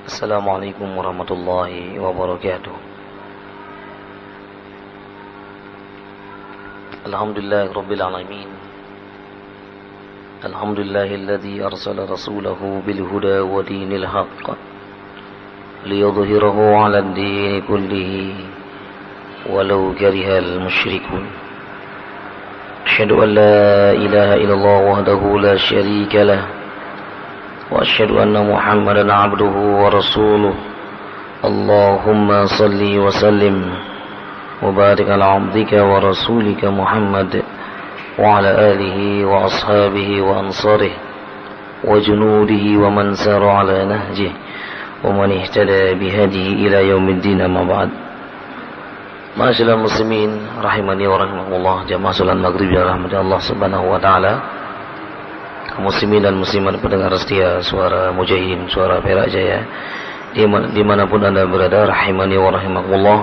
Assalamualaikum warahmatullahi wabarakatuh. Alhamdulillahi rabbil alamin. Alhamdulillahilladzi arsala rasulahu bil huda wa dinil haqq liyudhhirahu 'alad dini kullihi walau karihal musyrikun. Asyhadu an la ilaha illallah wahdahu la syarika lah wa asyhadu anna Muhammadan 'abduhu wa rasuluh. Allahumma salli wa sallim wa barik ala 'abdika wa rasulika Muhammad wa ala alihi wa ashabihi wa ansarihi wa junudihi wa man sara ala nahjihi wa man ihtada bihadihi ila yaumiddin, amma ba'd. Ma'asyiral muslimin rahimani wa rahimakumullah, jamaah salat maghrib ya rahmati Allah subhanahu wa ta'ala, muslimin dan muslimat pendengar setia suara Mujahidin, suara Perak Jaya, dimanapun anda berada, rahimani wa rahimakumullah.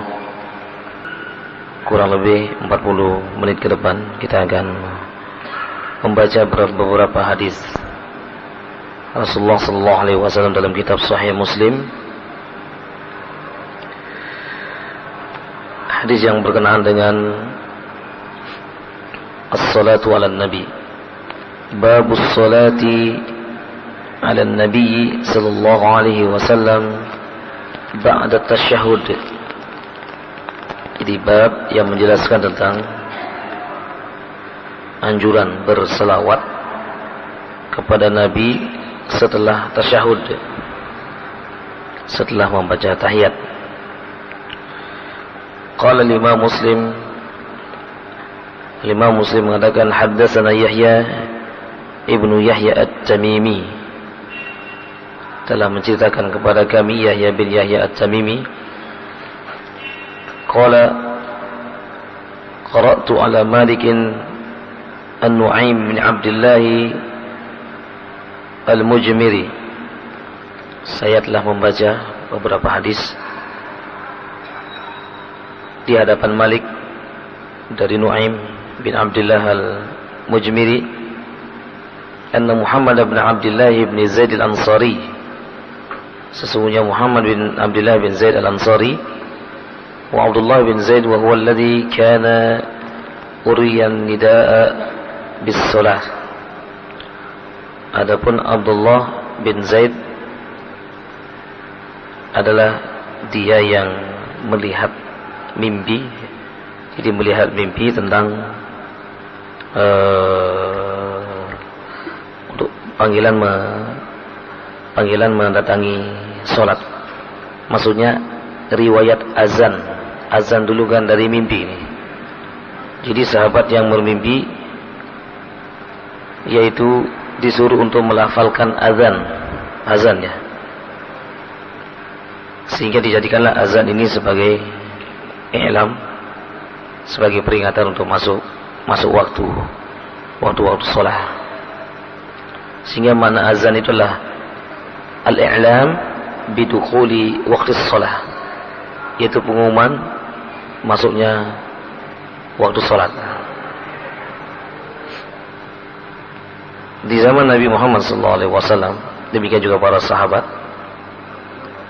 Kurang lebih 40 menit ke depan kita akan membaca beberapa hadis Rasulullah sallallahu alaihi wasallam dalam kitab Sahih Muslim. Hadis yang berkenaan dengan as-salatu ala nabi. Babus salati ala nabi sallallahu alaihi wasallam ba'da tasyahud. Jadi bab yang menjelaskan tentang anjuran berselawat kepada Nabi setelah tasyahud, setelah membaca tahiyat. Qala Imam Muslim mengatakan haddatsana Yahya Ibnu Yahya At-Tamimi, telah menceritakan kepada kami Yahya bin Yahya At-Tamimi. Qala qara'tu ala Malik An-Nu'aim bin Abdullah Al-Mujmiri. Saya telah membaca beberapa hadis di hadapan Malik dari Nu'aim bin Abdullah Al-Mujmiri, anna Muhammad bin Abdullah bin Zaid Al-Ansari, sesungguhnya Muhammad bin Abdullah bin Zaid Al-Ansari, wa Abdullah bin Zaid wa huwa alladhi kana uriyan nidaa bis salah. Adapun Abdullah bin Zaid adalah dia yang melihat mimpi, jadi melihat mimpi tentang untuk panggilan mendatangi sholat. Maksudnya riwayat azan dulu kan dari mimpi ini. Jadi sahabat yang bermimpi yaitu disuruh untuk melafalkan azan ya, sehingga dijadikanlah azan ini sebagai i'lam, sebagai peringatan untuk masuk waktu sholat. Sehingga makna azan itulah al-i'lam bidukhuli waqti sholat, yaitu pengumuman masuknya waktu sholat. Di zaman Nabi Muhammad SAW, demikian juga para sahabat,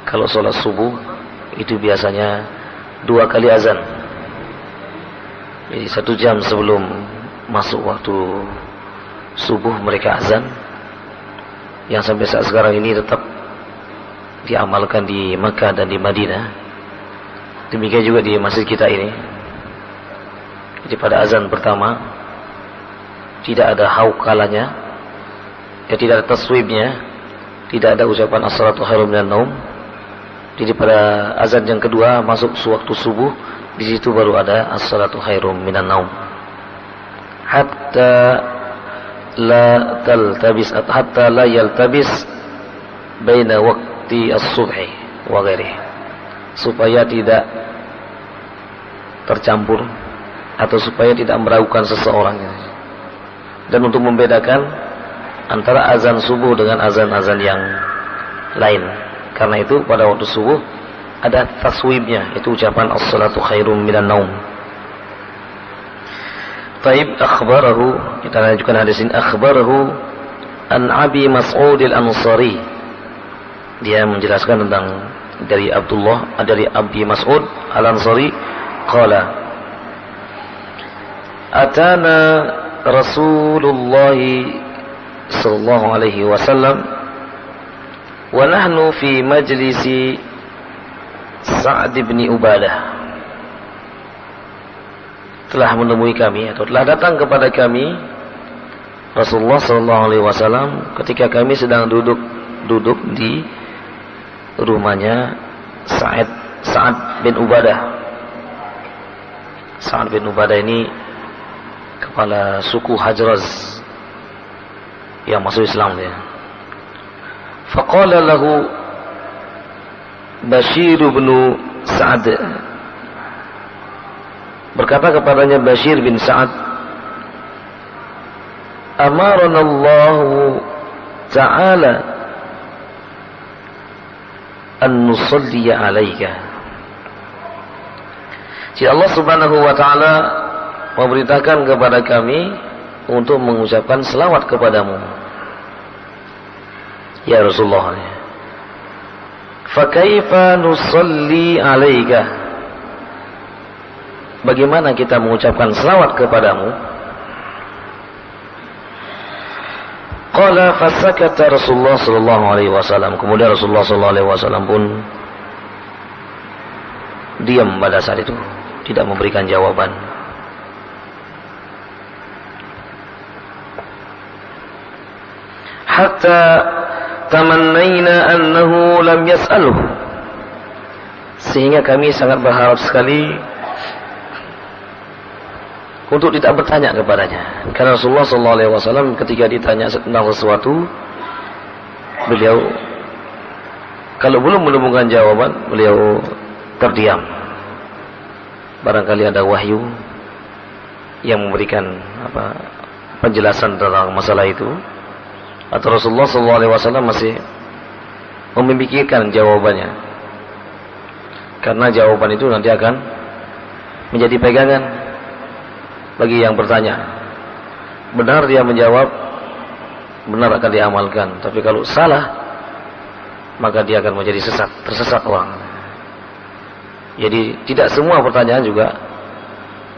kalau sholat subuh itu biasanya 2 kali azan. Jadi 1 jam sebelum masuk waktu subuh mereka azan, yang sampai saat sekarang ini tetap diamalkan di Makkah dan di Madinah. Demikian juga di masjid kita ini. Jadi pada azan pertama tidak ada haukalanya, ya, tidak ada taswibnya, tidak ada ucapan as-salatu khairum minan naum. Jadi pada azan yang kedua masuk waktu subuh, di situ baru ada as-salatu khairum minan naum. Hatta la yaltabis baina waqti as-subhi wa ghairihi, supaya tidak tercampur atau supaya tidak meragukan seseorang. Dan untuk membedakan antara azan subuh dengan azan-azan yang lain, karena itu pada waktu subuh ada taswibnya, itu ucapan as-salatu khairum minan naum. Taib akhbarahu, kita lanjutkan hadis ini. Akhbarahu an Abi Mas'ud al-Ansari, Dia menjelaskan tentang dari Abi Mas'ud Al-Ansari qala atana Rasulullah sallallahu alaihi wasallam wa nahnu fi majlisi Sa'd bin Ubadah. Telah menemui kami atau telah datang kepada kami Rasulullah sallallahu alaihi wasallam ketika kami sedang duduk di rumahnya Sa'ad bin Ubadah. Sa'ad bin Ubadah ini kepala suku Hajraz yang masuk Islam dia. Faqala lahu Bashir bin Sa'ad, berkata kepadanya Bashir bin Sa'ad, amarana Allah Ta'ala an nusalli alaika. Jadi Allah Subhanahu wa taala memerintahkan kepada kami untuk mengucapkan selawat kepadamu ya Rasulullah. Fa kaifa nusalli alaika? Bagaimana kita mengucapkan selawat kepadamu? Qala fasakata Rasulullah sallallahu alaihi wasallam. Kemudian Rasulullah sallallahu alaihi wasallam pun diam pada saat itu, tidak memberikan jawaban. Hatta tamannaina annahu lam yas'aluhu. Sehingga kami sangat berharap sekali untuk tidak bertanya kepadanya. Karena Rasulullah SAW ketika ditanya tentang sesuatu, beliau kalau belum menemukan jawaban, beliau terdiam. Barangkali ada wahyu yang memberikan penjelasan tentang masalah itu, atau Rasulullah SAW masih memikirkan jawabannya. Karena jawaban itu nanti akan menjadi pegangan bagi yang bertanya. Benar dia menjawab, benar akan diamalkan. Tapi kalau salah, maka dia akan menjadi tersesat orang. Jadi tidak semua pertanyaan juga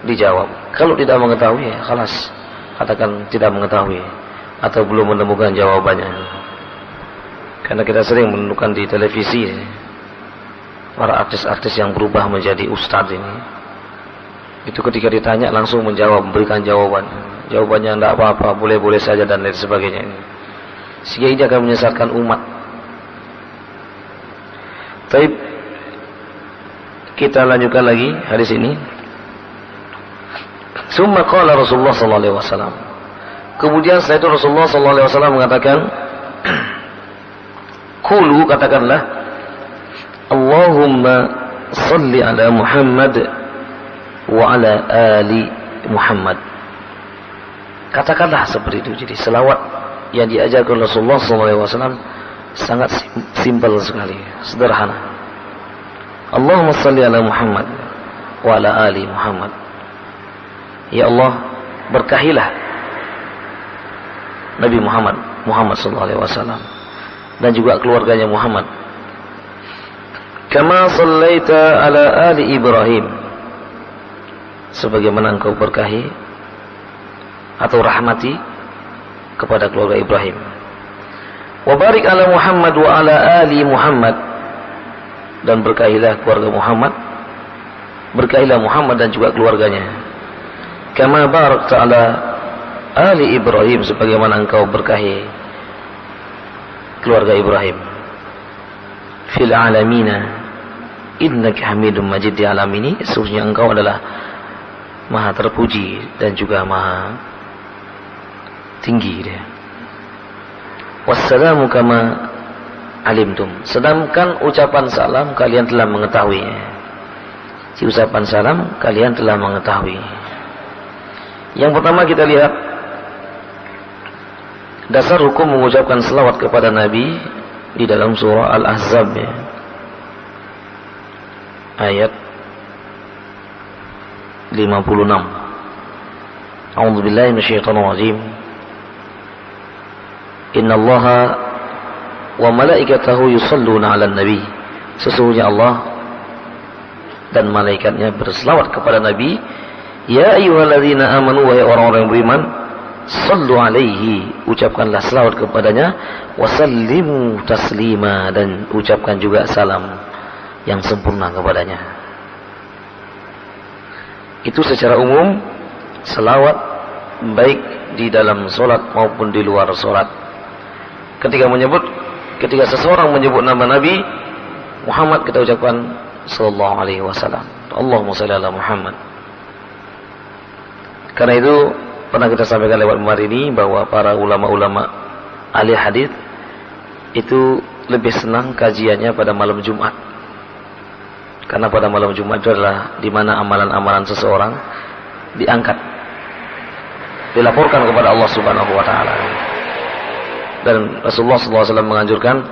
dijawab. Kalau tidak mengetahui, ya khalas, katakan tidak mengetahui atau belum menemukan jawabannya. Karena kita sering menemukan di televisi para artis-artis yang berubah menjadi ustadz ini. Itu ketika ditanya langsung menjawab, memberikan jawaban. Jawabannya tidak apa-apa, boleh-boleh saja dan lain sebagainya. Sehingga ini akan menyesatkan umat. Tapi kita lanjutkan lagi hadis ini. Summa qala Rasulullah sallallahu alaihi wasallam. Kemudian setelah itu Rasulullah sallallahu alaihi wasallam mengatakan, qulu, katakanlah, Allahumma salli ala Muhammad wa ala ali Muhammad. Katakanlah seperti itu. Jadi selawat yang diajarkan Rasulullah SAW sangat simpel sekali, sederhana. Allahumma salli ala Muhammad wa ala ali Muhammad. Ya Allah, berkahilah Nabi Muhammad SAW dan juga keluarganya Muhammad. Kama sallaita ala ali Ibrahim, sebagaimana engkau berkahi atau rahmati kepada keluarga Ibrahim. Wa barik ala Muhammad wa ala ali Muhammad, dan berkahilah keluarga Muhammad, berkahilah Muhammad dan juga keluarganya. Kama barakta ala ali Ibrahim, sebagaimana engkau berkahi keluarga Ibrahim. Fil alamina innaka Hamidum Majid. Di alam ini sesungguhnya engkau adalah Maha terpuji dan juga Maha tinggi dia. Wassalamu kama alimtum. Sedangkan ucapan salam kalian telah mengetahui. Si ucapan salam kalian telah mengetahui. Yang pertama kita lihat dasar hukum mengucapkan selawat kepada Nabi di dalam surah Al-Ahzab ya. Ayat 56. A'udzubillahi minasyaitonir rajim. Innallaha wa malaikatahu yusalluna 'alan nabi. Sesungguhnya Allah dan malaikatnya berselawat kepada Nabi. Ya ayyuhalladzina amanu, wahai orang-orang yang beriman, sallu alaihi, ucapkanlah selawat kepadanya, wasallimu taslima, dan ucapkan juga salam yang sempurna kepadanya. Itu secara umum selawat baik di dalam solat maupun di luar solat. Ketika seseorang menyebut nama Nabi Muhammad, kita ucapkan sallallahu alaihi wasallam, Allahumma shalli ala Muhammad. Karena itu pernah kita sampaikan lewat kemarin ini bahwa para ulama-ulama ahli hadis itu lebih senang kajiannya pada malam Jumat. Karena pada malam Jumat itu adalah di mana amalan-amalan seseorang diangkat, dilaporkan kepada Allah Subhanahu wa taala. Dan Rasulullah SAW menganjurkan,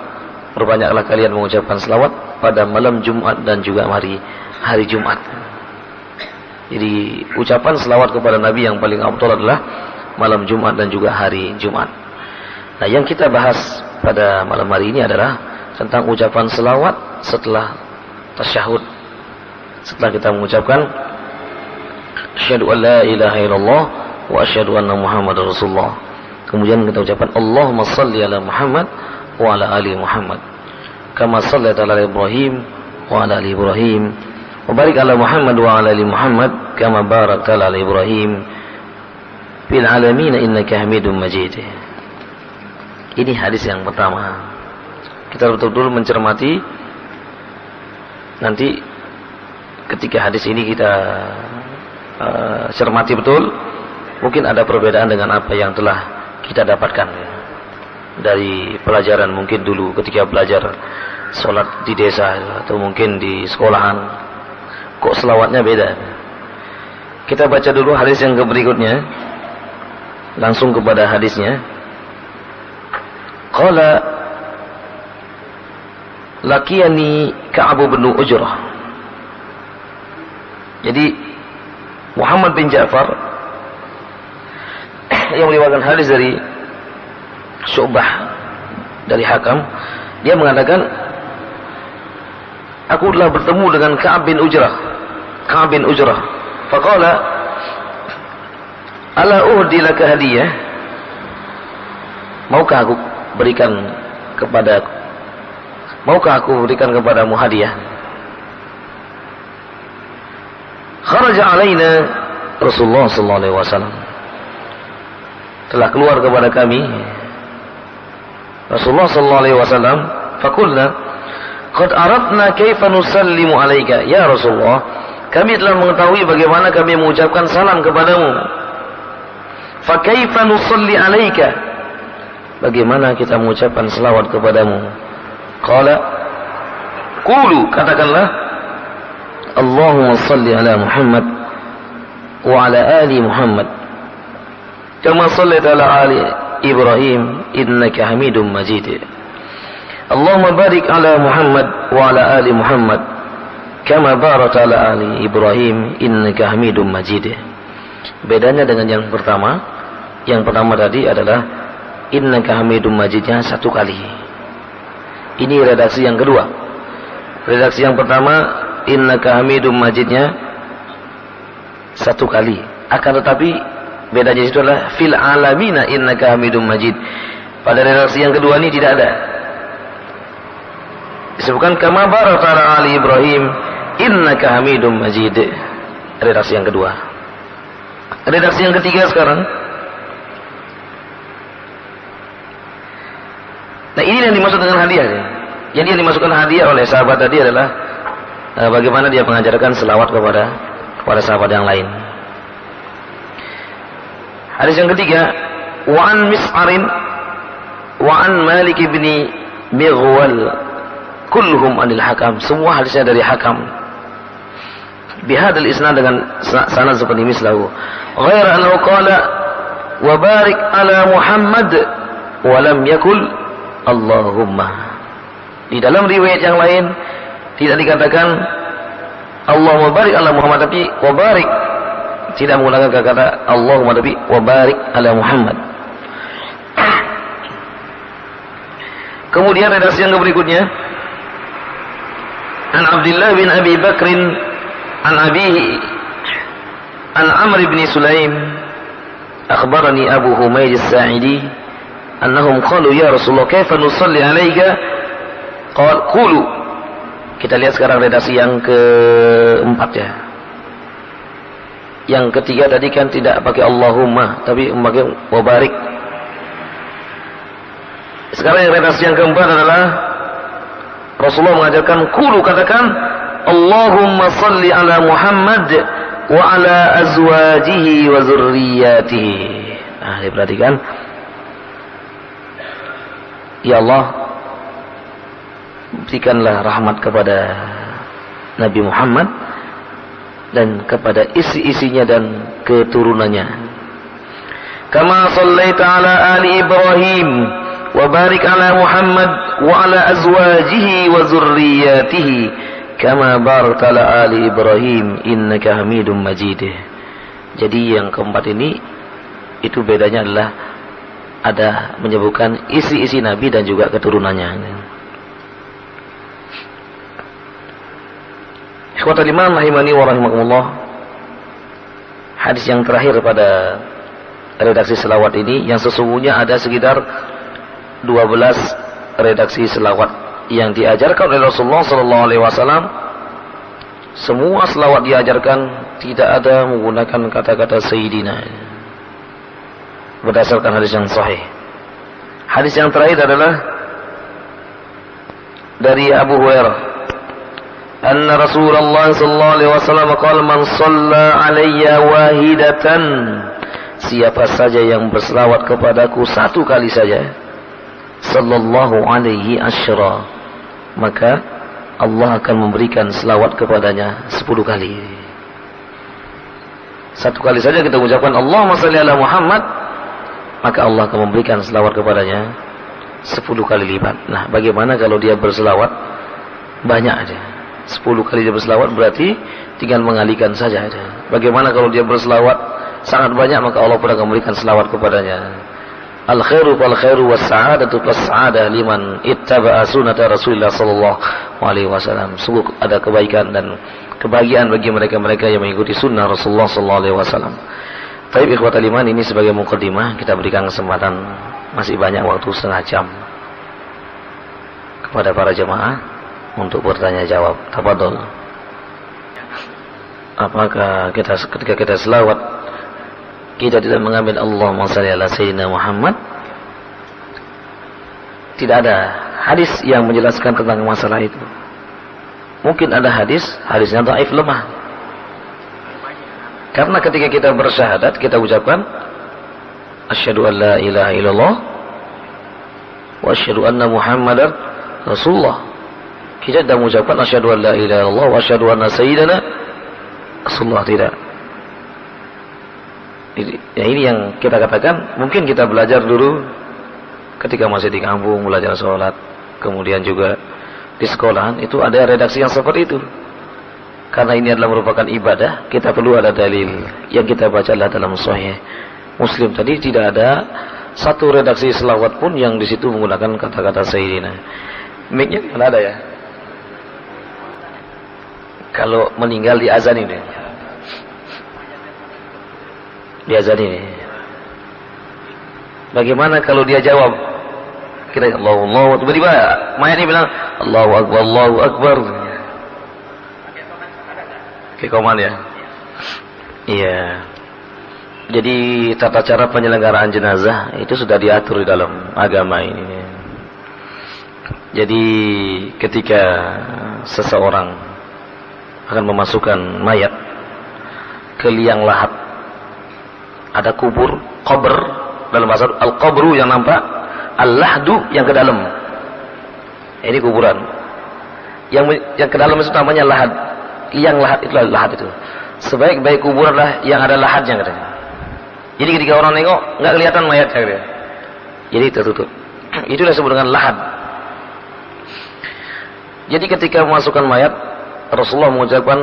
perbanyaklah kalian mengucapkan selawat pada malam Jumat dan juga hari Jumat. Jadi ucapan selawat kepada Nabi yang paling afdal adalah malam Jumat dan juga hari Jumat. Nah, yang kita bahas pada malam hari ini adalah tentang ucapan selawat setelah tasyahud. Setelah kita mengucapkan asyhadu an la ilaha illallah wa asyhadu anna Muhammadar Rasulullah, kemudian kita ucapkan Allahumma shalli ala Muhammad wa ala ali Muhammad kama shallaita ala Ibrahim wa ala ali Ibrahim wa barik ala Muhammad wa ala ali Muhammad kama barakta ala Ibrahim fil alamin innaka Hamidum Majid. Ini hadis yang pertama. Kita betul-betul mencermati nanti ketika hadis ini kita cermati betul, mungkin ada perbedaan dengan apa yang telah kita dapatkan dari pelajaran mungkin dulu ketika belajar sholat di desa atau mungkin di sekolahan. Kok selawatnya beda? Kita baca dulu hadis yang berikutnya, langsung kepada hadisnya. Qala laqiyani Ka'ab bin Ujrah. Jadi Muhammad bin Ja'far yang meriwayatkan hadis dari Syu'bah dari Hakam, dia mengatakan, aku telah bertemu dengan Ka'ab bin Ujrah. Faqala ala uhdi laka hadiyah, maukah aku berikan kepadamu hadiah? Kharaja alaina Rasulullah sallallahu alaihi wasallam, telah keluar kepada kami Rasulullah sallallahu alaihi wasallam. Faqulna qad aradna kaifa nusallimu alaika ya Rasulullah, kami telah mengetahui bagaimana kami mengucapkan salam kepadamu. Fa kaifa nusalli alaika, bagaimana kita mengucapkan selawat kepadamu? Qala qulu, katakanlah Allahumma salli ala Muhammad wa ala ali Muhammad kama sallaita ala ali Ibrahim innaka Hamidum Majid. Allahumma barik ala Muhammad wa ala ali Muhammad kama barakta ala ali Ibrahim innaka Hamidum Majid. Bedanya dengan yang pertama tadi adalah innaka Hamidum Majidnya satu kali. Ini redaksi yang kedua. Redaksi yang pertama innaka Hamidum Majidnya satu kali. Akan tetapi bedanya itu adalah fil alamina innaka Hamidum Majid. Pada redaksi yang kedua ini tidak ada. Disebutkan kama barakta ala ali Ibrahim innaka Hamidum Majid. Redaksi yang kedua. Redaksi yang ketiga sekarang. Nah, ini yang dimaksud dengan hadiah. Jadi yang dimasukkan hadiah oleh sahabat tadi adalah bagaimana dia mengajarkan selawat kepada sahabat yang lain. Hadis yang ketiga, wa an Mis'arin wa an Malik bin Mighwal kulluhum anil Hakam, semua hadisnya dari Hakam. Bihadal isnad, dengan sanad seperti mislahu. Ghaira annahu qala wa barik ala Muhammad wa lam yakul Allahumma. Di dalam riwayat yang lain tidak dikatakan Allahumma barik ala Muhammad, tapi wa barik, tidak menggunakan kata Allahumma, tapi wa barik ala Muhammad. Kemudian redaksi yang berikutnya, an Abdullah bin Abi Bakrin an abihi an Amr bin Sulaim akhbarani Abu Humaid as-Sa'idi annahum qalu ya Rasulullah kaifa nusalli alayka qulu. Kita lihat sekarang redaksi yang keempat ya. Yang ketiga tadi kan tidak pakai Allahumma tapi pakai wabarik. Sekarang yang redaksi yang keempat adalah Rasulullah mengajarkan qulu, katakan Allahumma salli ala Muhammad wa ala azwajihi wa zurriyatihi. Nah, diperhatikan. Ya Allah, berikanlah rahmat kepada Nabi Muhammad dan kepada isi-isinya dan keturunannya. Kama sallaita ala ali Ibrahim wa barik ala Muhammad wa ala azwajihi wa zurriyatihi kama barakta ala ali Ibrahim innaka Hamidum Majid. Jadi yang keempat ini itu bedanya adalah ada menyebutkan isi-isi Nabi dan juga keturunannya. Ikhwatul iman rahimani wa rahimakumullah. Hadis yang terakhir pada redaksi selawat ini yang sesungguhnya ada sekitar 12 redaksi selawat yang diajarkan oleh Rasulullah sallallahu alaihi wasallam. Semua selawat diajarkan tidak ada menggunakan kata-kata sayyidina. Berdasarkan hadis yang sahih. Hadis yang terakhir adalah dari Abu Hurairah, anna Rasulullah sallallahu alaihi wasallam qala man shalla alayya wahidatan, siapa saja yang berselawat kepadaku satu kali saja, sallallahu alaihi asyra, maka Allah akan memberikan selawat kepadanya 10 kali. Satu kali saja kita ucapkan Allahumma shalli ala Muhammad, maka Allah akan memberikan selawat kepadanya 10 kali lipat. Nah, bagaimana kalau dia berselawat banyak aja? 10 kali dia berselawat berarti tinggal mengalihkan saja aja. Bagaimana kalau dia berselawat sangat banyak, maka Allah pun akan memberikan selawat kepadanya. Al khairu wal khairu was sa'adatu was sa'adah liman ittaba'a sunnata Rasulullah sallallahu alaihi wasallam. Sungguh ada kebaikan dan kebahagiaan bagi mereka-mereka yang mengikuti sunnah Rasulullah sallallahu alaihi wasallam. Baik ikhwatul iman, ini sebagai mukadimah, kita berikan kesempatan masih banyak waktu setengah jam kepada para jemaah untuk bertanya jawab. Tafadhol. Apakah ketika kita selawat kita tidak mengambil Allahumma shalli ala sayyidina Muhammad? Tidak ada hadis yang menjelaskan tentang masalah itu. Mungkin ada hadisnya dhaif, lemah. Karena ketika kita bersyahadat, kita ucapkan asyhadu an la ilaha illallah wa asyhadu anna Muhammadar Rasulullah. Kita tidak mengucapkan asyhadu an la ilaha illallah wa asyhadu anna sayyidana Rasulullah, tidak. Ya, ini yang kita katakan, mungkin kita belajar dulu ketika masih di kampung, belajar sholat, kemudian juga di sekolahan, itu ada redaksi yang seperti itu. Karena ini adalah merupakan ibadah, kita perlu ada dalil. Yang kita baca adalah dalam Sahih Muslim tadi, tidak ada satu redaksi selawat pun yang di situ menggunakan kata-kata sayyidina. Mic-nya mana ada ya? Kalau meninggal di azan ini. Di azan ini. Bagaimana kalau dia jawab? Kira Allah, tiba-tiba mayat ini bilang Allahu Akbar, Allahu Akbar. Kekoman ya. Iya. Jadi tata cara penyelenggaraan jenazah itu sudah diatur di dalam agama ini. Jadi ketika seseorang akan memasukkan mayat ke liang lahat, ada kubur, qabr, dalam bahasa al-qabru yang nampak, al-lahdu yang ke dalam. Ini kuburan. Yang ke dalam itu namanya lahad. Liang lahat, itulah lahat itu. Sebaik-baik kuburan lah yang ada lahatnya katanya. Jadi ketika orang nengok nggak kelihatan mayatnya katanya. Jadi tertutup. Itulah disebut dengan lahad. Jadi ketika memasukkan mayat, Rasulullah mengucapkan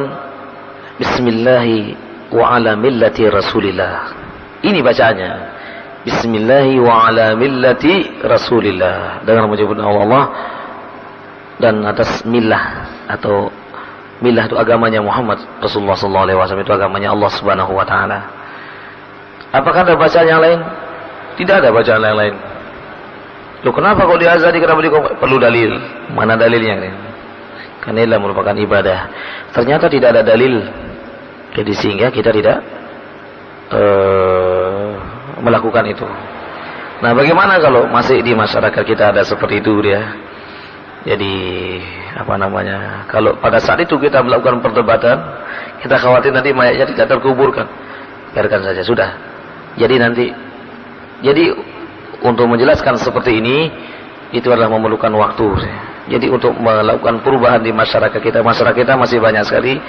Bismillahi wa ala millati Rasulillah. Ini bacaannya. Bismillahi wa ala millati Rasulillah, dengan menyebut nama Allah dan atas millah, atau millah itu agamanya Muhammad Rasulullah sallallahu alaihi wasallam, itu agamanya Allah Subhanahu wa taala. Apakah ada bacaan yang lain? Tidak ada bacaan yang lain. Loh, kenapa kalau diazani, kenapa perlu dalil? Mana dalilnya? Karena ini merupakan ibadah. Ternyata tidak ada dalil. Jadi sehingga kita tidak melakukan itu. Nah, bagaimana kalau masih di masyarakat kita ada seperti itu dia? Jadi apa namanya? Kalau pada saat itu kita melakukan perdebatan, kita khawatir nanti mayatnya tidak terkuburkan. Biarkan saja, sudah. Jadi untuk menjelaskan seperti ini, itu adalah memerlukan waktu. Jadi untuk melakukan perubahan di masyarakat kita masih banyak sekali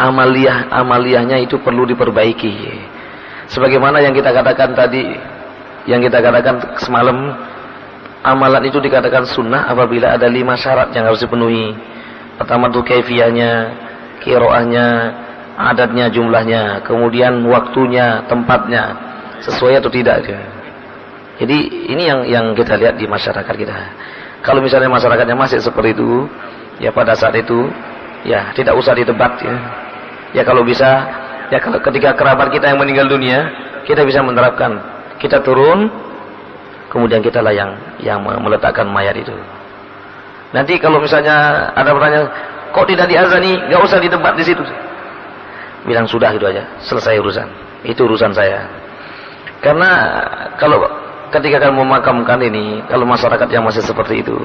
amaliyahnya itu perlu diperbaiki. Sebagaimana yang kita katakan tadi, yang kita katakan semalam, amalan itu dikatakan sunnah apabila ada 5 syarat yang harus dipenuhi. Pertama itu kaifiyahnya, qiraahnya, adatnya, jumlahnya, kemudian waktunya, tempatnya, sesuai atau tidak. Jadi ini yang kita lihat di masyarakat kita. Kalau misalnya masyarakatnya masih seperti itu, ya pada saat itu ya tidak usah didebat ya. Ya kalau bisa, ya kalau ketika kerabat kita yang meninggal dunia, kita bisa menerapkan, kita turun, kemudian kita lah yang meletakkan mayat itu. Nanti kalau misalnya ada pertanyaan, kok tidak diazani, nggak usah didebat di situ. Bilang sudah, gitu aja, selesai urusan. Itu urusan saya. Karena kalau ketika kamu memakamkan ini, kalau masyarakat yang masih seperti itu,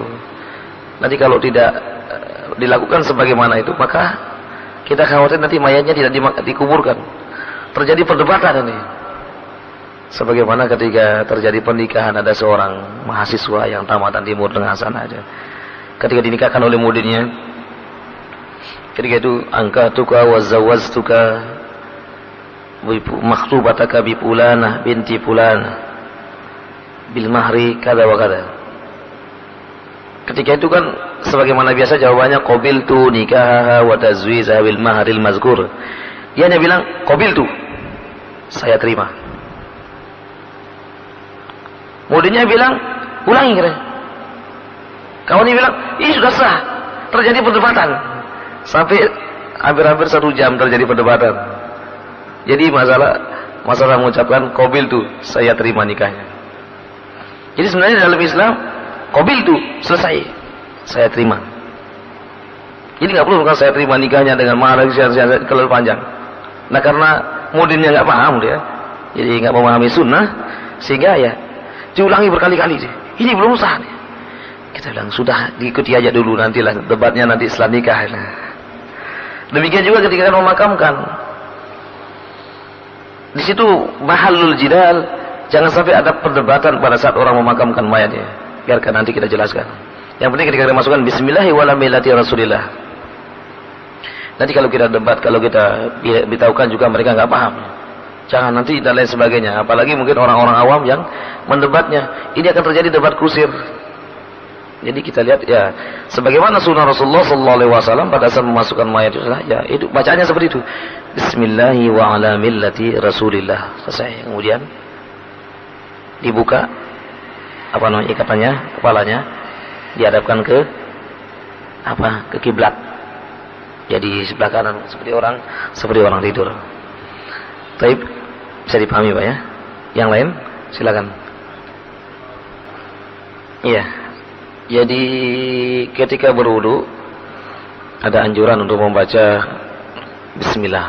nanti kalau tidak dilakukan sebagaimana itu, maka kita khawatir nanti mayatnya tidak dikuburkan. Terjadi perdebatan ini. Sebagaimana ketika terjadi pernikahan, ada seorang mahasiswa yang tamatan Timur Tengah sana aja. Ketika dinikahkan oleh muridnya, ketika itu angkatuka wa zawwaztuka makhtubataka bi fulanah binti fulanah bil mahri kada wa kada. Ketika itu kan sebagaimana biasa jawabannya qabiltu nikahaha wa tazwijaha bil mahril mazkur. Dia hanya bilang qabiltu, saya terima. Muridnya bilang ulangi kira. Kawannya bilang ini sudah sah. Terjadi perdebatan sampai hampir-hampir 1 jam terjadi perdebatan. Jadi masalah mengucapkan qabiltu, saya terima nikahnya. Jadi sebenarnya dalam Islam qabiltu, selesai, saya terima. Jadi nggak perlu kan saya terima nikahnya dengan mahar kalau panjang. Nah karena muridnya nggak paham dia, jadi nggak memahami sunnah, sehingga ya diulangi berkali-kali. Ini belum sah. Kita bilang sudah, diikuti aja dulu, nantilah debatnya nanti setelah nikah. Demikian juga ketika memakamkan, di situ mahallul jidal, jangan sampai ada perdebatan pada saat orang memakamkan mayatnya. Biarkan nanti kita jelaskan. Yang penting ketika kita masukkan bismillahi wa ala millati Rasulillah. Nanti kalau kita debat, kalau kita beritahukan juga mereka nggak paham. Jangan nanti dan lain sebagainya. Apalagi mungkin orang-orang awam yang mendebatnya. Ini akan terjadi debat kusir. Jadi kita lihat ya, sebagaimana sunnah Rasulullah sallallahu alaihi wasallam pada saat memasukkan mayat itu, ya itu bacaannya seperti itu. Bismillahi wa ala millati Rasulillah. Selesai. Kemudian dibuka apa namanya ikatannya, kepalanya dihadapkan ke kiblat. Jadi sebelah kanan seperti orang tidur. Taib, bisa dipahami Pak ya? Yang lain silakan. Iya. Jadi ketika berwudu ada anjuran untuk membaca bismillah.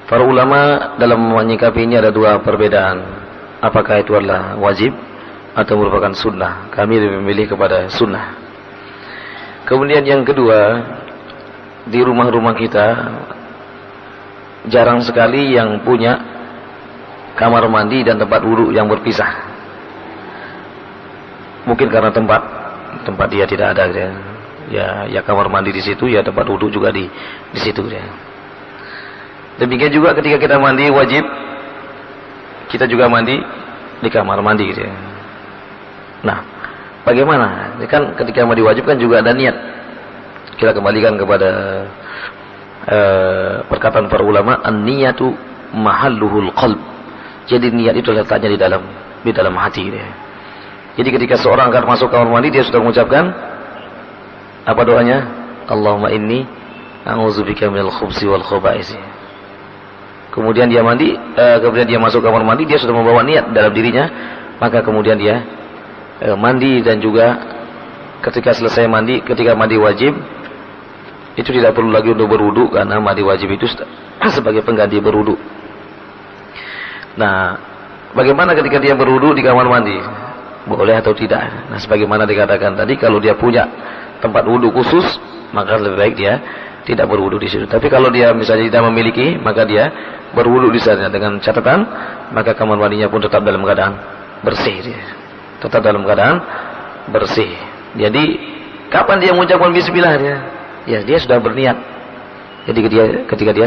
Para ulama dalam menyikapi ini ada 2 perbedaan. Apakah itu adalah wajib atau merupakan sunnah? Kami lebih memilih kepada sunnah. Kemudian yang kedua, di rumah-rumah kita jarang sekali yang punya kamar mandi dan tempat wudu yang berpisah. Mungkin karena tempat dia tidak ada ya kamar mandi di situ, ya tempat wudu juga di situ ya. Demikian juga ketika kita mandi wajib kita juga mandi di kamar mandi gitu ya. Nah, bagaimana? Ini kan ketika mandi wajib kan juga ada niat. Kita kembalikan kepada perkataan para ulama, an-niyatu mahalluhul qalb. Jadi niat itu letaknya di di dalam hati dia. Jadi ketika seorang akan masuk kamar mandi, dia sudah mengucapkan apa doanya? Allahumma inni a'udzubika minal khubsi wal khaba'is. Kemudian dia mandi, kemudian dia masuk kamar mandi, dia sudah membawa niat dalam dirinya, maka kemudian dia mandi, dan juga ketika selesai mandi, ketika mandi wajib itu tidak perlu lagi untuk berwudu, karena mandi wajib itu sebagai pengganti berwudu. Nah, bagaimana ketika dia berwudu di kamar mandi? Boleh atau tidak? Nah, sebagaimana dikatakan tadi, kalau dia punya tempat wudu khusus, maka lebih baik dia tidak berwudu di situ. Tapi kalau dia misalnya tidak memiliki, maka dia berwudu di sana, dengan catatan maka kamar mandinya pun tetap dalam keadaan bersih dia. Tetap dalam keadaan bersih. Jadi kapan dia mengucapkan bismillah dia? Ya, dia sudah berniat. Jadi ketika dia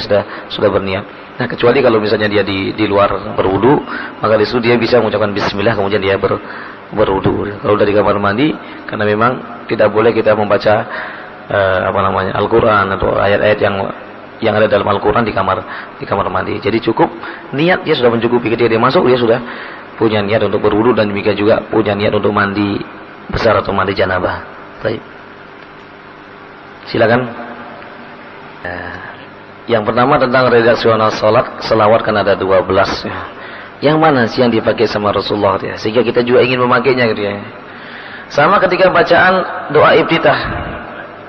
sudah berniat. Nah, kecuali kalau misalnya dia di luar berwudu, maka di situ dia bisa mengucapkan bismillah kemudian dia berwudu. Kalau dari kamar mandi, karena memang tidak boleh kita membaca Al-Qur'an atau ayat-ayat yang ada dalam Al-Qur'an di kamar mandi. Jadi cukup niat, dia sudah mencukupi. Ketika dia masuk, dia sudah punya niat untuk berwudu, dan demikian juga punya niat untuk mandi besar atau mandi janabah. Baik. Silakan. Yang pertama tentang redaksional salat, selawat kan ada 12 ya. Yang mana sih yang dipakai sama Rasulullah ya? Sehingga kita juga ingin memakainya gitu ya. Sama ketika bacaan doa iftitah,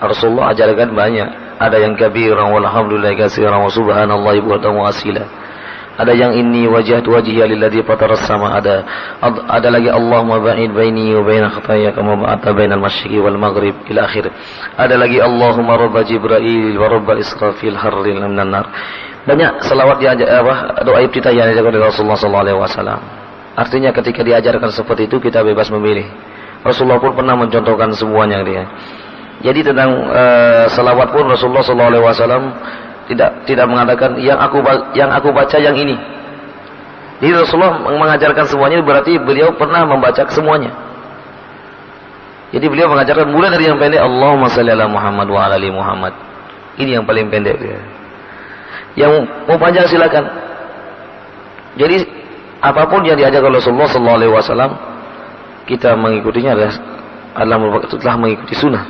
Rasulullah ajarkan banyak. Ada yang kabiran walhamdulillahi katsiran wa subhanallahi buhtan wa asila. Ada yang inni wajhatu wajhiya lilladzi fataras sama, ada lagi Allahumma ba'id baini wa baina khataaya kama ba'adta bainal masyriqi wal maghrib ila akhir. Ada lagi Allahumma rabb Jibril wa rabb Israfil harril minan nar. Banyak selawat doa iftitah yang diajarkan oleh Rasulullah sallallahu alaihi wasallam. Artinya ketika diajarkan seperti itu, kita bebas memilih. Rasulullah pun pernah mencontohkan semuanya dia. Jadi tentang selawat pun Rasulullah sallallahu alaihi wasallam tidak mengatakan yang aku baca yang ini. Jadi Rasulullah mengajarkan semuanya, berarti beliau pernah membaca semuanya. Jadi beliau mengajarkan mulai dari yang pendek, Allahumma shalli ala Muhammad wa ala ali Muhammad. Ini yang paling pendek dia. Yang mau panjang silakan. Jadi apapun yang diajarkan Rasulullah sallallahu alaihi wasallam, kita mengikutinya adalah telah mengikuti sunnah.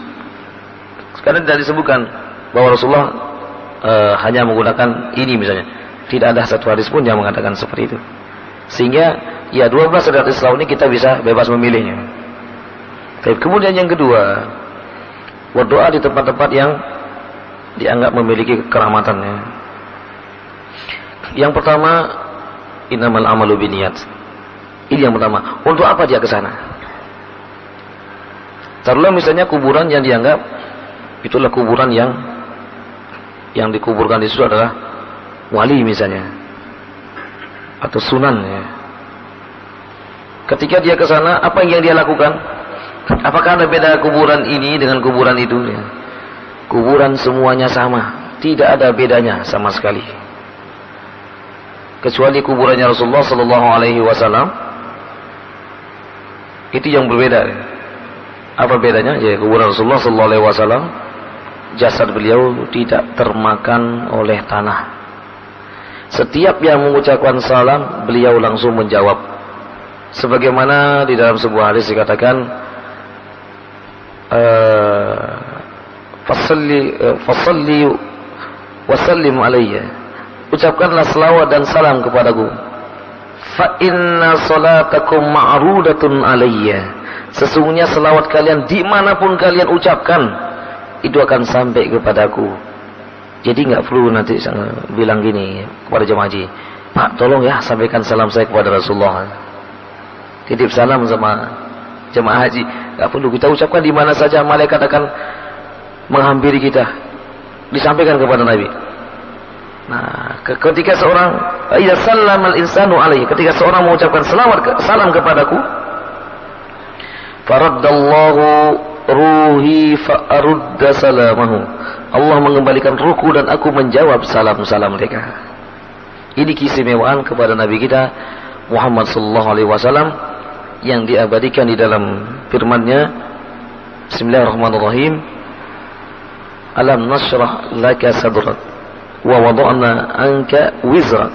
Sekarang tidak disebutkan bahwa Rasulullah hanya menggunakan ini misalnya. Tidak ada satu hadis pun yang mengatakan seperti itu. Sehingga ya 12 syariat Islam ini kita bisa bebas memilihnya. Kemudian yang kedua, berdoa di tempat-tempat yang dianggap memiliki keramatannya. Yang pertama, innamal amalu binniyat. Ini yang pertama. Untuk apa dia ke sana? Taruhlah misalnya kuburan yang dianggap itulah kuburan yang dikuburkan di situ adalah wali misalnya, atau sunan ya. Ketika dia ke sana, apa yang dia lakukan? Apakah ada beda kuburan ini dengan kuburan itu ya? Kuburan semuanya sama, tidak ada bedanya sama sekali. Kecuali kuburannya Rasulullah sallallahu alaihi wasallam, itu yang berbeda ya. Apa bedanya? Ya, kuburan Rasulullah sallallahu alaihi wasallam, jasad beliau tidak termakan oleh tanah. Setiap yang mengucapkan salam, beliau langsung menjawab. Sebagaimana di dalam sebuah hadis dikatakan, fasalli wasallim alayya. Ucapkanlah selawat dan salam kepadaku. Fa inna salatakum ma'rudatun alayya. Sesungguhnya selawat kalian dimanapun kalian ucapkan, itu akan sampai kepadaku. Jadi nggak perlu nanti bilang gini kepada jemaah haji, Pak tolong ya sampaikan salam saya kepada Rasulullah. Titip salam sama jemaah haji, nggak perlu, kita ucapkan di mana saja, malaikat akan menghampiri kita, disampaikan kepada Nabi. Nah, ketika seorang idza sallama al-insanu alaihi, ketika seorang mengucapkan salam kepadaku, faraddallahu ruhi fa'arudda salamahu. Allah mengembalikan ruhku dan aku menjawab salam-salam mereka. Ini keistimewaan kepada Nabi kita Muhammad sallallahu alaihi wasallam yang diabadikan di dalam firman-Nya, Bismillahirrahmanirrahim. Alam nashrah laka sadrak wa wada'na anka wizrak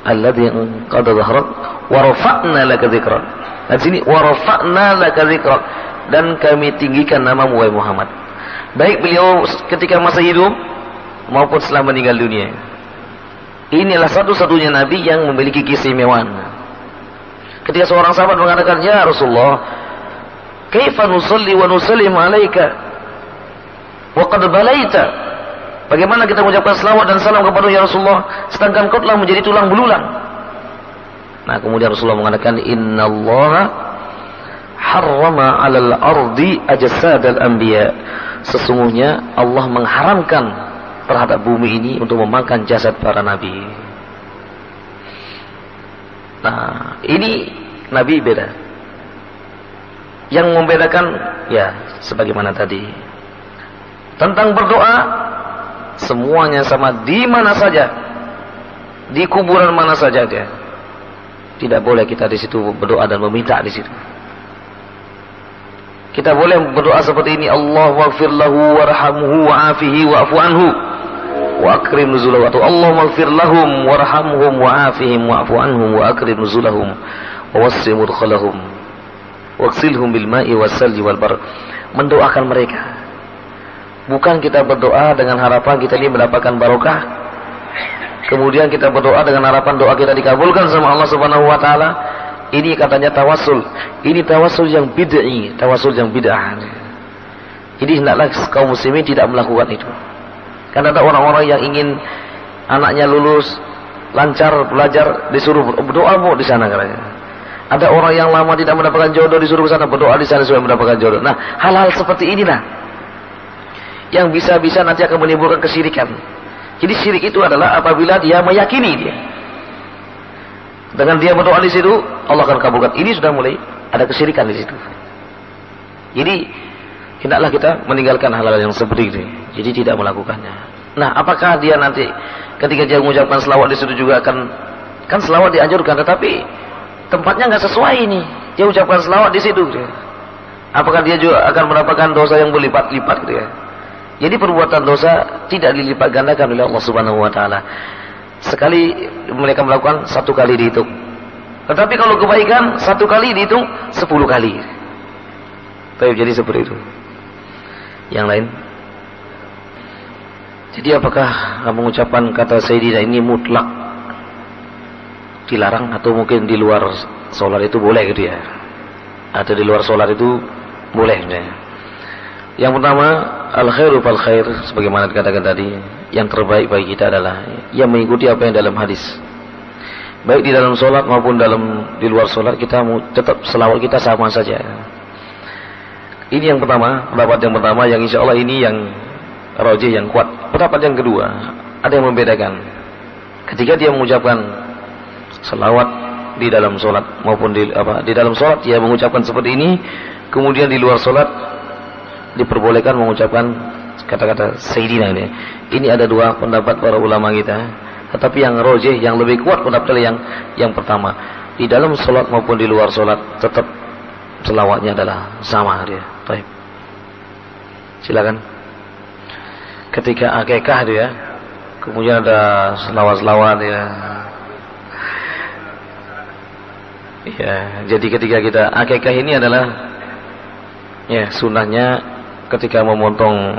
alladhi qad dhahrak wa rafa'na laka dzikrak. Di sini wa rafa'na laka dzikrak, dan kami tinggikan namamu wahai Muhammad. Baik beliau ketika masa hidup maupun setelah meninggal dunia. Inilah satu-satunya nabi yang memiliki keistimewaan. Ketika seorang sahabat mengatakan, "Ya Rasulullah, kaifa nusalli wa nusallim alaika wa qad balaita?" Bagaimana kita mengucapkan selawat dan salam kepada ya Rasulullah sedangkan kau telah menjadi tulang belulang? Nah, kemudian Rasulullah mengatakan, "Innallaha harrama 'alal ardi ajsadal anbiya." Sesungguhnya Allah mengharamkan terhadap bumi ini untuk memakan jasad para nabi. Nah, ini nabi beda. Yang membedakan ya sebagaimana tadi. Tentang berdoa semuanya sama di mana saja. Di kuburan mana saja dia. Tidak boleh kita di situ berdoa dan meminta di situ. Kita boleh berdoa seperti ini, Allahummaghfir lahu warhamhu wa'afihi wa'fu anhu wa akrim nuzulahu, atau Allahummaghfir lahum warhamhum wa'afihim wa'fu anhum wa akrim nuzulahum wa wassi mudkhalahum waqsilhum bil ma'i wassalji wal bar. Mendoakan mereka. Bukan kita berdoa dengan harapan kita ini mendapatkan barokah. Kemudian kita berdoa dengan harapan doa kita dikabulkan sama Allah Subhanahu wa taala. Ini katanya tawassul. Ini tawassul yang bid'i, tawassul yang bid'ah. Jadi hendaklah kaum muslimin tidak melakukan itu. Karena ada orang-orang yang ingin anaknya lulus, lancar belajar, disuruh berdoa mau di sana katanya. Ada orang yang lama tidak mendapatkan jodoh, disuruh ke sana berdoa di sana supaya mendapatkan jodoh. Nah, hal-hal seperti inilah yang bisa-bisa nanti akan menimbulkan kesyirikan. Jadi syirik itu adalah apabila dia meyakini dia. Dengan dia berdoa di situ, Allah akan kabulkan. Ini sudah mulai ada kesyirikan di situ. Jadi hendaklah kita meninggalkan hal-hal yang seperti itu. Jadi tidak melakukannya. Nah, apakah dia nanti ketika dia mengucapkan selawat di situ juga akan, kan selawat dianjurkan, tetapi tempatnya nggak sesuai ini. Dia ucapkan selawat di situ. Apakah dia juga akan mendapatkan dosa yang berlipat-lipat gitu ya? Jadi perbuatan dosa tidak dilipat gandakan oleh Allah Subhanahu wa taala. Sekali mereka melakukan, 1 kali dihitung. Tetapi kalau kebaikan 1 kali dihitung 10 kali. Jadi seperti itu. Yang lain. Jadi apakah mengucapkan kata Sayyidina ini mutlak dilarang, atau mungkin di luar sholat itu boleh gitu ya? Atau di luar sholat itu boleh ya? Yang pertama, al-khairu fal khair, sebagaimana dikatakan tadi, yang terbaik bagi kita adalah yang mengikuti apa yang dalam hadis. Baik di dalam sholat maupun di luar sholat, kita tetap selawat kita sama saja. Ini yang pertama, pendapat yang pertama, yang insya Allah ini yang rajih, yang kuat. Pendapat yang kedua, ada yang membedakan. Ketika dia mengucapkan selawat di dalam sholat maupun di dalam sholat dia mengucapkan seperti ini, kemudian di luar sholat diperbolehkan mengucapkan kata-kata Sayyidina ini. Ini ada 2 pendapat para ulama kita. Tetapi yang rajih, yang lebih kuat pendapat yang pertama. Di dalam sholat maupun di luar sholat tetap selawatnya adalah sama dia. Baik. Silakan. Ketika akikah dia, kemudian ada selawat-selawat ya. Ya, jadi ketika kita akikah ini adalah ya sunnahnya ketika memotong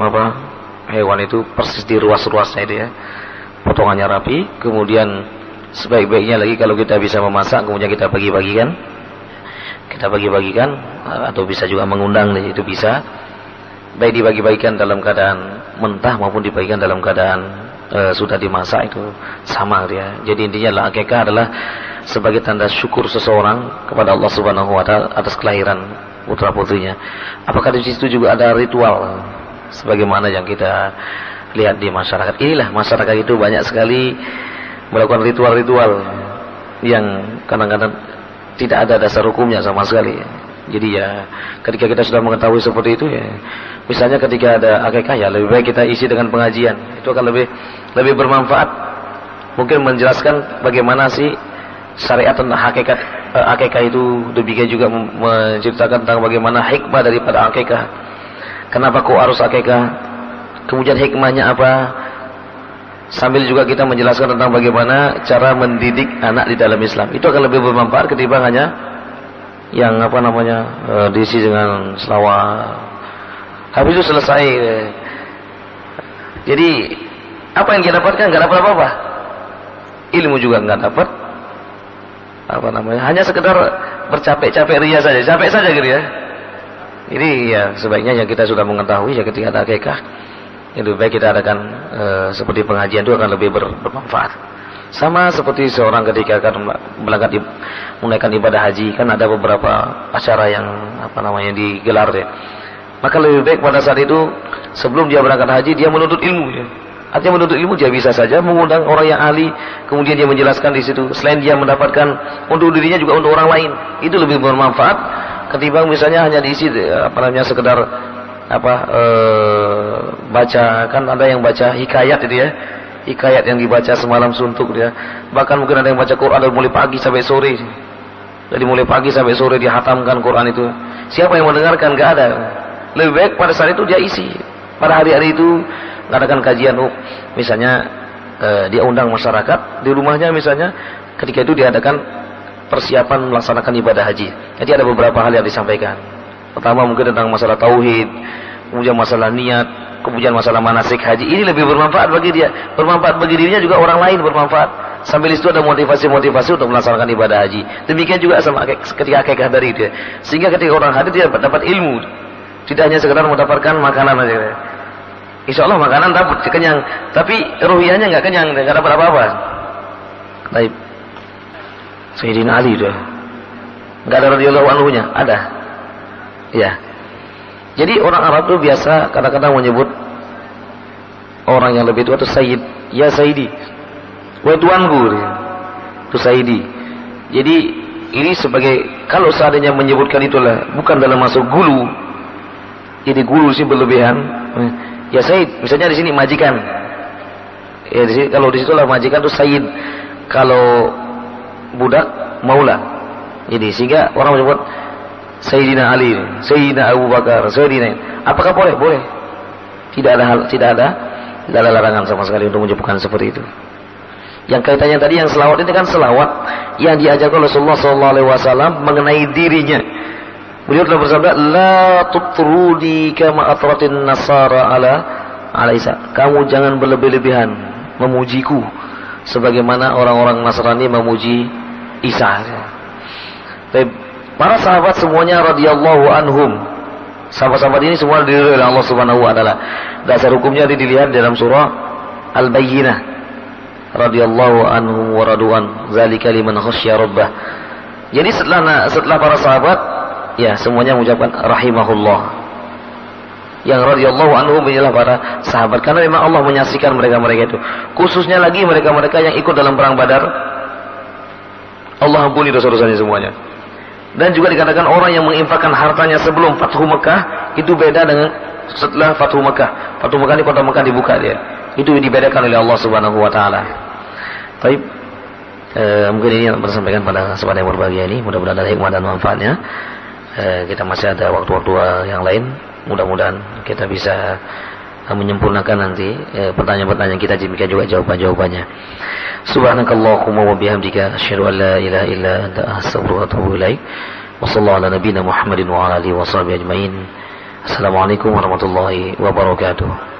hewan itu persis di ruas-ruasnya itu ya, potongannya rapi. Kemudian sebaik-baiknya lagi kalau kita bisa memasak, kemudian kita bagi-bagikan, atau bisa juga mengundang, itu bisa. Baik dibagi-bagikan dalam keadaan mentah maupun dibagikan dalam keadaan sudah dimasak, itu sama dia. Jadi intinya adalah akikah adalah sebagai tanda syukur seseorang kepada Allah Subhanahu wa taala atas kelahiran putra putrinya. Apakah di situ juga ada ritual sebagaimana yang kita lihat di masyarakat? Inilah masyarakat itu banyak sekali melakukan ritual-ritual yang kadang-kadang tidak ada dasar hukumnya sama sekali. Jadi ya ketika kita sudah mengetahui seperti itu ya, misalnya ketika ada akikah ya lebih baik kita isi dengan pengajian. Itu akan lebih bermanfaat. Mungkin menjelaskan bagaimana sih syariat tentang hakikat akikah itu, demikian juga menceritakan tentang bagaimana hikmah daripada akikah. Kenapa kok harus akikah? Kemudian hikmahnya apa? sambil juga kita menjelaskan tentang bagaimana cara mendidik anak di dalam Islam. Itu akan lebih bermanfaat ketimbang hanya yang diisi dengan selawat. Habis itu selesai. Jadi apa yang kita dapatkan? Nggak dapat apa-apa. Ilmu juga nggak dapat. Hanya sekedar bercapek-capek ria saja, capek saja gitu ya. Jadi ya sebaiknya yang kita sudah mengetahui ya ketika ada akikah, lebih baik kita adakan seperti pengajian itu akan lebih bermanfaat. Sama seperti seorang ketika akan menunaikan ibadah haji, kan ada beberapa acara yang digelar ya. Maka lebih baik pada saat itu sebelum dia berangkat haji dia menuntut ilmu ya. Artinya menuntut ilmu dia bisa saja mengundang orang yang ahli, kemudian dia menjelaskan di situ. Selain dia mendapatkan untuk dirinya juga untuk orang lain, itu lebih bermanfaat ketimbang misalnya hanya diisi sekedar baca. Kan ada yang baca hikayat itu ya, hikayat yang dibaca semalam suntuk dia. Bahkan mungkin ada yang baca Quran dari mulai pagi sampai sore. Jadi mulai pagi sampai sore dia hatamkan Quran itu. Siapa yang mendengarkan? Gak ada. Lebih baik pada saat itu dia isi. Pada hari-hari itu mengadakan kajian, misalnya dia undang masyarakat di rumahnya misalnya, ketika itu diadakan persiapan melaksanakan ibadah haji. Jadi ada beberapa hal yang disampaikan. Pertama mungkin tentang masalah tauhid, kemudian masalah niat, kemudian masalah manasik haji. Ini lebih bermanfaat bagi dia, bermanfaat bagi dirinya juga orang lain bermanfaat. Sambil itu ada motivasi-motivasi untuk melaksanakan ibadah haji. Demikian juga sama ketika akikah dari dia. Sehingga ketika orang hadir dia dapat ilmu, tidak hanya sekedar mendapatkan makanan saja. Insya Allah makanan dapat kenyang, tapi ruhiyahnya nggak kenyang, nggak dapat apa-apa. Baik, Sayyidina Ali itu nggak ada radhiyallahu anhu-nya, ada. Ya. Jadi orang Arab itu biasa kadang-kadang menyebut orang yang lebih tua itu Sayyid, ya Sayyidi, wahai tuanku, itu Sayyidi. Jadi ini sebagai, kalau seandainya menyebutkan itulah bukan dalam masuk gulu, jadi gulu sih berlebihan. Ya Sayyid, misalnya di sini majikan. Ya di sini, kalau di situlah majikan itu Sayyid. Kalau budak maula. Jadi sehingga orang menyebut Sayyidina Ali, Sayyidina Abu Bakar, Sayyidina. Apakah boleh? Boleh. Tidak ada larangan sama sekali untuk menyebutkan seperti itu. Yang kaitannya tadi yang selawat itu kan selawat yang diajarkan Rasulullah SAW mengenai dirinya. Beliau telah bersabda, la tutrudi kama atratin nasara ala Isa. Kamu jangan berlebih-lebihan memujiku sebagaimana orang-orang Nasrani memuji Isa. Para sahabat semuanya radhiyallahu anhum. Sahabat-sahabat ini semua diridhoi oleh Allah Subhanahu wa taala. Dasar hukumnya dilihat dalam surah Al-Bayyinah. Radhiyallahu anhum wa radu'an, dzalika liman khasyya rabbah. Jadi setelah para sahabat, ya semuanya mengucapkan rahimahullah. Yang radhiyallahu anhum inilah para sahabat, karena memang Allah menyaksikan mereka-mereka itu. Khususnya lagi mereka-mereka yang ikut dalam perang Badar, Allah ampuni dosa-dosanya semuanya. Dan juga dikatakan orang yang menginfakkan hartanya sebelum Fathu Mekah itu beda dengan setelah Fathu Mekah. Fathu Mekah ini kota Mekah dibuka dia. Itu dibedakan oleh Allah Subhanahu wa taala. Baik. Mungkin ini yang saya sampaikan pada kesempatan yang berbahagia ini. Mudah-mudahan ada hikmah dan manfaatnya. Kita masih ada waktu-waktu yang lain. Mudah-mudahan kita bisa menyempurnakan nanti pertanyaan-pertanyaan kita, demikian juga jawaban-jawabannya. Subhanakallahumma wa bihamdika asyhadu an la ilaha illa anta astaghfiruka wa atubu ilaik. Wa sallallahu ala nabiyyina Muhammadin wa ala alihi wa sahbihi ajmain. Assalamualaikum warahmatullahi wabarakatuh.